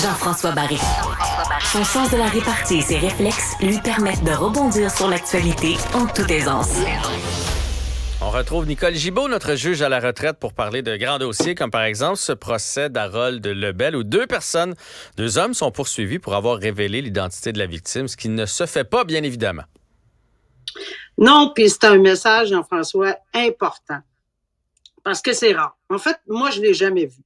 Jean-François Barry. Son sens de la répartie et ses réflexes lui permettent de rebondir sur l'actualité en toute aisance. On retrouve Nicole Gibault, notre juge à la retraite, pour parler de grands dossiers, comme par exemple ce procès d'Harold Lebel, où deux hommes sont poursuivis pour avoir révélé l'identité de la victime, ce qui ne se fait pas, bien évidemment. Non, puis c'est un message, Jean-François, important. Parce que c'est rare. En fait, moi, je l'ai jamais vu.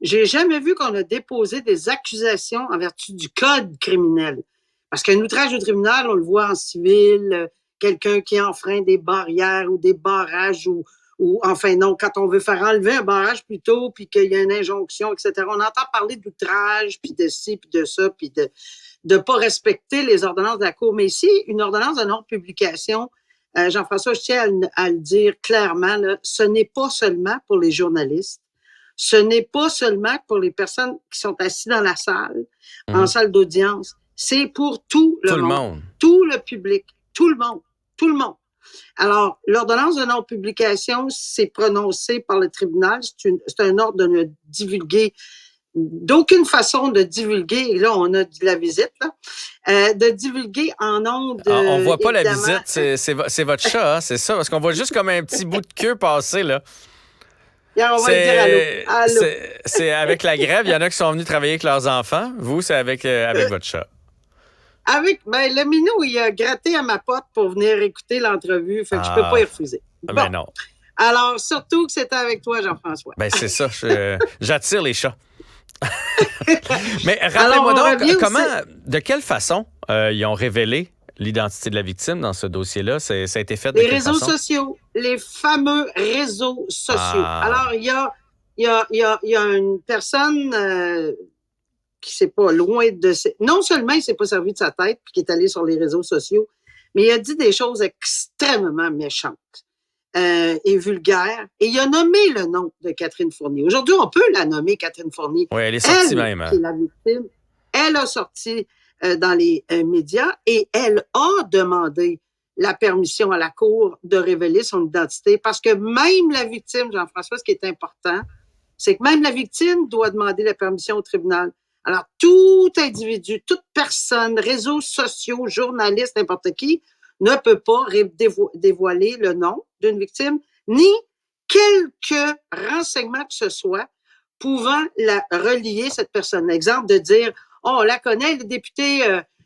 J'ai jamais vu qu'on a déposé des accusations en vertu du code criminel. Parce qu'un outrage au tribunal, on le voit en civil, quelqu'un qui enfreint des barrières ou des barrages ou enfin non, quand on veut faire enlever un barrage plutôt, puis qu'il y a une injonction, etc. On entend parler d'outrage, puis de ci, puis de ça, puis de pas respecter les ordonnances de la Cour. Mais ici, une ordonnance de non-publication, Jean-François, je tiens à le dire clairement, là, ce n'est pas seulement pour les journalistes, ce n'est pas seulement pour les personnes qui sont assises dans la salle, en salle d'audience, c'est pour tout le monde, tout le public, tout le monde. Alors, l'ordonnance de non-publication, c'est prononcé par le tribunal, c'est un ordre de ne divulguer d'aucune façon de divulguer, et là, on a de la visite, là, de divulguer en ondes. On voit pas la visite, c'est votre chat, hein, c'est ça, parce qu'on voit juste comme un petit bout de queue passer, là. Bien, on va dire allô. C'est avec la grève, il y en a qui sont venus travailler avec leurs enfants. Vous, c'est avec votre chat. Le minou, il a gratté à ma porte pour venir écouter l'entrevue, fait que je peux pas y refuser. Bon. Ben non. Alors, surtout que c'était avec toi, Jean-François. Ben c'est ça, j'attire les chats. Mais rappelez-moi donc, de quelle façon ils ont révélé l'identité de la victime dans ce dossier-là? Ça a été fait de quelle façon? Les réseaux sociaux, les fameux réseaux sociaux. Alors, il y a une personne qui s'est pas loin de... Non seulement il s'est pas servi de sa tête puis qui est allé sur les réseaux sociaux, mais il a dit des choses extrêmement méchantes. Et vulgaire. Et il a nommé le nom de Catherine Fournier. Aujourd'hui, on peut la nommer Catherine Fournier. Oui, elle est sortie même. Qui est la victime. Elle a sorti dans les médias et elle a demandé la permission à la Cour de révéler son identité parce que même la victime, Jean-François, ce qui est important, c'est que même la victime doit demander la permission au tribunal. Alors, tout individu, toute personne, réseaux sociaux, journalistes, n'importe qui, ne peut pas dévoiler le nom d'une victime, ni quelques renseignements que ce soit pouvant la relier, cette personne. Exemple de dire, on la connaît, elle est députée,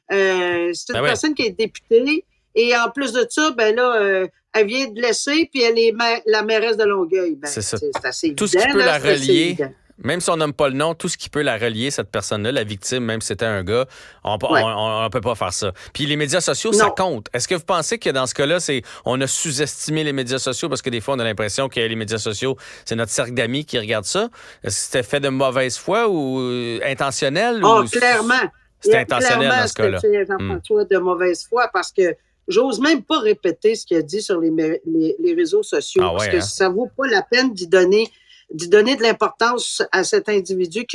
c'est une personne qui est députée, et en plus de ça, elle vient de laisser, puis elle est la mairesse de Longueuil. C'est ça. C'est assez évident. Tout ce qui peut la relier... Même si on nomme pas le nom, tout ce qui peut la relier, cette personne-là, la victime, même si c'était un gars, on peut pas faire ça. Puis les médias sociaux, ça compte. Est-ce que vous pensez que dans ce cas-là, on a sous-estimé les médias sociaux parce que des fois, on a l'impression que les médias sociaux, c'est notre cercle d'amis qui regarde ça? Est-ce que c'était fait de mauvaise foi ou intentionnel? Clairement. C'était intentionnel dans ce cas-là. Jean-François, de mauvaise foi parce que j'ose même pas répéter ce qu'il a dit sur les réseaux sociaux parce que ça vaut pas la peine d'y donner de l'importance à cet individu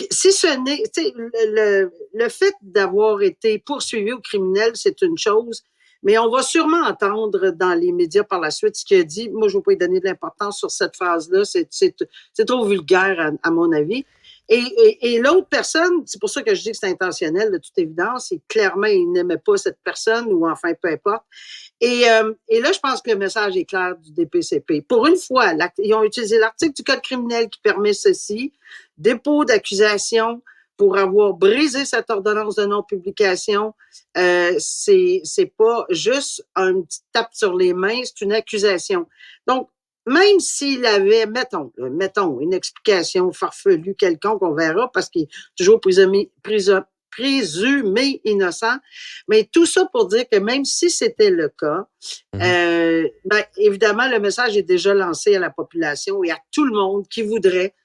si ce n'est, le fait d'avoir été poursuivi au criminel, c'est une chose, mais on va sûrement entendre dans les médias par la suite ce qu'il a dit. Moi, je ne vais pas lui donner de l'importance sur cette phrase-là, c'est trop vulgaire à mon avis. Et l'autre personne, c'est pour ça que je dis que c'est intentionnel, de toute évidence, et clairement, il n'aimait pas cette personne, ou enfin, peu importe. Et là, je pense que le message est clair du DPCP. Pour une fois, ils ont utilisé l'article du Code criminel qui permet ceci, dépôt d'accusation pour avoir brisé cette ordonnance de non-publication. C'est pas juste une petite tape sur les mains, c'est une accusation. Donc, même s'il avait, mettons, une explication farfelue quelconque, on verra, parce qu'il est toujours présumé innocent, mais tout ça pour dire que même si c'était le cas, évidemment, le message est déjà lancé à la population et à tout le monde qui voudrait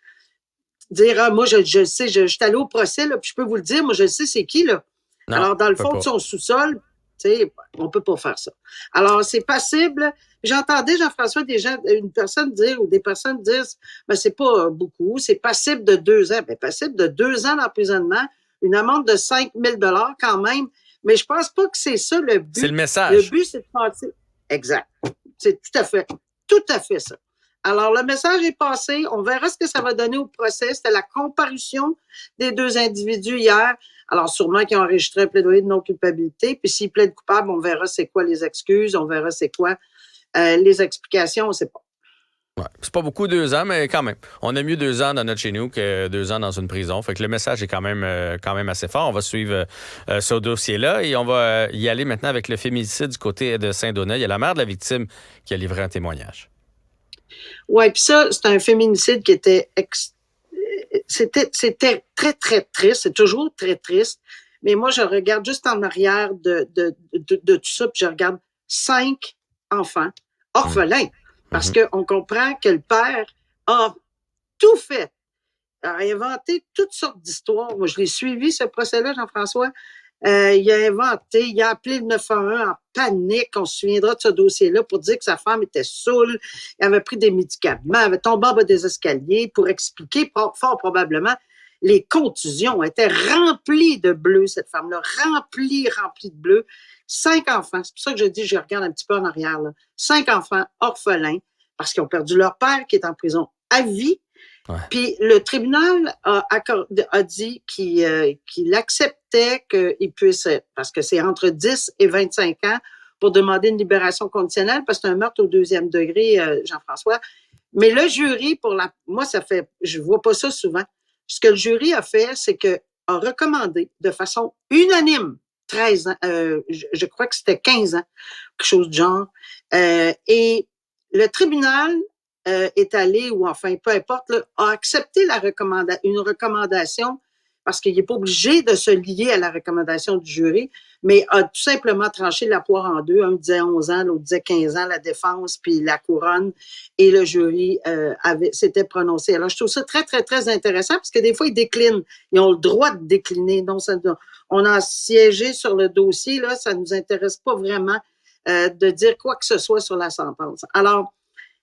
dire, moi, je sais, je suis allé au procès, là, puis je peux vous le dire, moi, je sais c'est qui, là. Non, alors, dans le fond de son sous-sol, tu sais, on peut pas faire ça. Alors, c'est passible. J'entendais, Jean-François, une personne dire, ou des personnes dire, c'est pas beaucoup, c'est passible de 2 ans. Passible de 2 ans d'emprisonnement, une amende de 5 000 $ quand même. Mais je pense pas que c'est ça le but. C'est le message. Le but, c'est de passer. Exact. C'est tout à fait ça. Alors, le message est passé. On verra ce que ça va donner au procès. C'était la comparution des 2 individus hier. Alors, sûrement qu'ils ont enregistré un plaidoyer de non-culpabilité. Puis s'ils plaident coupables, on verra c'est quoi les excuses, on verra c'est quoi les explications, on ne sait pas. Ouais. C'est pas beaucoup 2 ans, mais quand même. On a mieux 2 ans dans notre chez nous que 2 ans dans une prison. Fait que le message est quand même assez fort. On va suivre ce dossier-là et on va y aller maintenant avec le féminicide du côté de Saint-Donat. Il y a la mère de la victime qui a livré un témoignage. Oui, puis ça, c'est un féminicide qui était c'était très, très triste. C'est toujours très triste. Mais moi, je regarde juste en arrière de tout ça, puis je regarde 5 enfants orphelins. Parce qu'on comprend que le père a tout fait, a inventé toutes sortes d'histoires. Moi, je l'ai suivi, ce procès-là, Jean-François. Il a inventé, il a appelé le 911 en panique. On se souviendra de ce dossier-là pour dire que sa femme était saoule, elle avait pris des médicaments, elle avait tombé en bas des escaliers pour expliquer fort probablement les contusions. Elle était remplie de bleu, cette femme-là, remplie de bleu. 5 enfants, c'est pour ça que je dis, je regarde un petit peu en arrière, là. 5 enfants orphelins parce qu'ils ont perdu leur père qui est en prison à vie. Ouais. Puis le tribunal a dit qu'il acceptait qu'il puisse, parce que c'est entre 10 et 25 ans pour demander une libération conditionnelle parce que c'est un meurtre au 2e degré, Jean-François. Mais le jury, moi, je vois pas ça souvent. Ce que le jury a fait, c'est a recommandé de façon unanime 13 ans, je crois que c'était 15 ans, quelque chose du genre. Et le tribunal est allé, ou enfin, peu importe, là, a accepté une recommandation parce qu'il n'est pas obligé de se lier à la recommandation du jury, mais a tout simplement tranché la poire en 2. Un disait 11 ans, l'autre disait 15 ans, la défense, puis la couronne, et le jury s'était prononcé. Alors, je trouve ça très, très, très intéressant parce que des fois, ils déclinent. Ils ont le droit de décliner. Donc, on a siégé sur le dossier, là, ça ne nous intéresse pas vraiment de dire quoi que ce soit sur la sentence. Alors,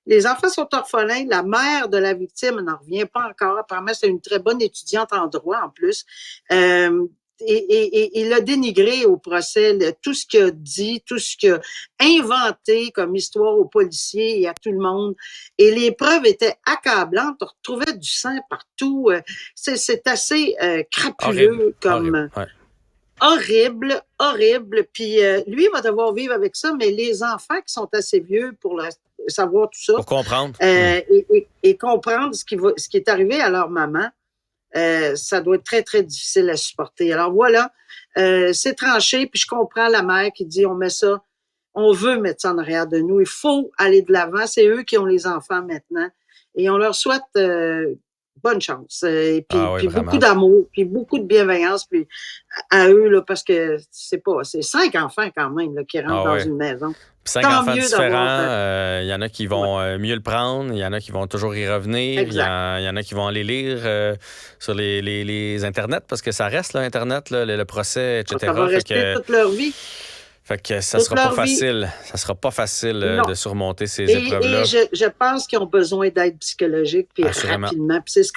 les enfants sont orphelins. La mère de la victime n'en revient pas encore. Apparemment, c'est une très bonne étudiante en droit en plus. Et il a dénigré au procès tout ce qu'il a dit, tout ce qu'il a inventé comme histoire aux policiers et à tout le monde. Et les preuves étaient accablantes. On retrouvait du sang partout. C'est assez crapuleux comme... Horrible. Horrible. Puis lui, il va devoir vivre avec ça, mais les enfants qui sont assez vieux pour savoir tout ça. Pour comprendre. Et comprendre ce qui est arrivé à leur maman, ça doit être très, très difficile à supporter. Alors voilà, c'est tranché, puis je comprends la mère qui dit, on veut mettre ça en arrière de nous, il faut aller de l'avant, c'est eux qui ont les enfants maintenant, et on leur souhaite bonne chance, et puis beaucoup d'amour, puis beaucoup de bienveillance, puis à eux, là, parce que c'est 5 enfants quand même là, qui rentrent dans une maison. 5 enfants différents, il y en a qui vont mieux le prendre, il y en a qui vont toujours y revenir, il y en a qui vont aller lire sur les internets, parce que ça reste, là, Internet, là, le procès, etc. Ça va rester toute leur vie. Fait que ça sera pas facile. Ça sera pas facile de surmonter ces épreuves-là. Et je pense qu'ils ont besoin d'aide psychologique puis rapidement. Puis c'est ce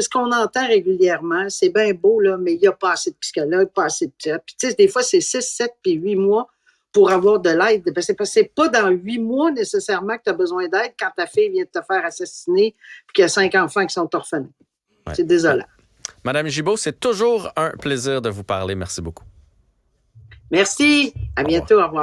qu'on entend régulièrement. C'est bien beau, là, mais il n'y a pas assez de psychologues, pas assez de ça. Puis tu sais, des fois, c'est 6, 7 puis 8 mois pour avoir de l'aide. Ben, c'est pas dans 8 mois nécessairement que tu as besoin d'aide quand ta fille vient de te faire assassiner puis qu'il y a 5 enfants qui sont orphelins. Ouais. C'est désolant. Madame Gibault, c'est toujours un plaisir de vous parler. Merci beaucoup. Merci. À bientôt. Au revoir.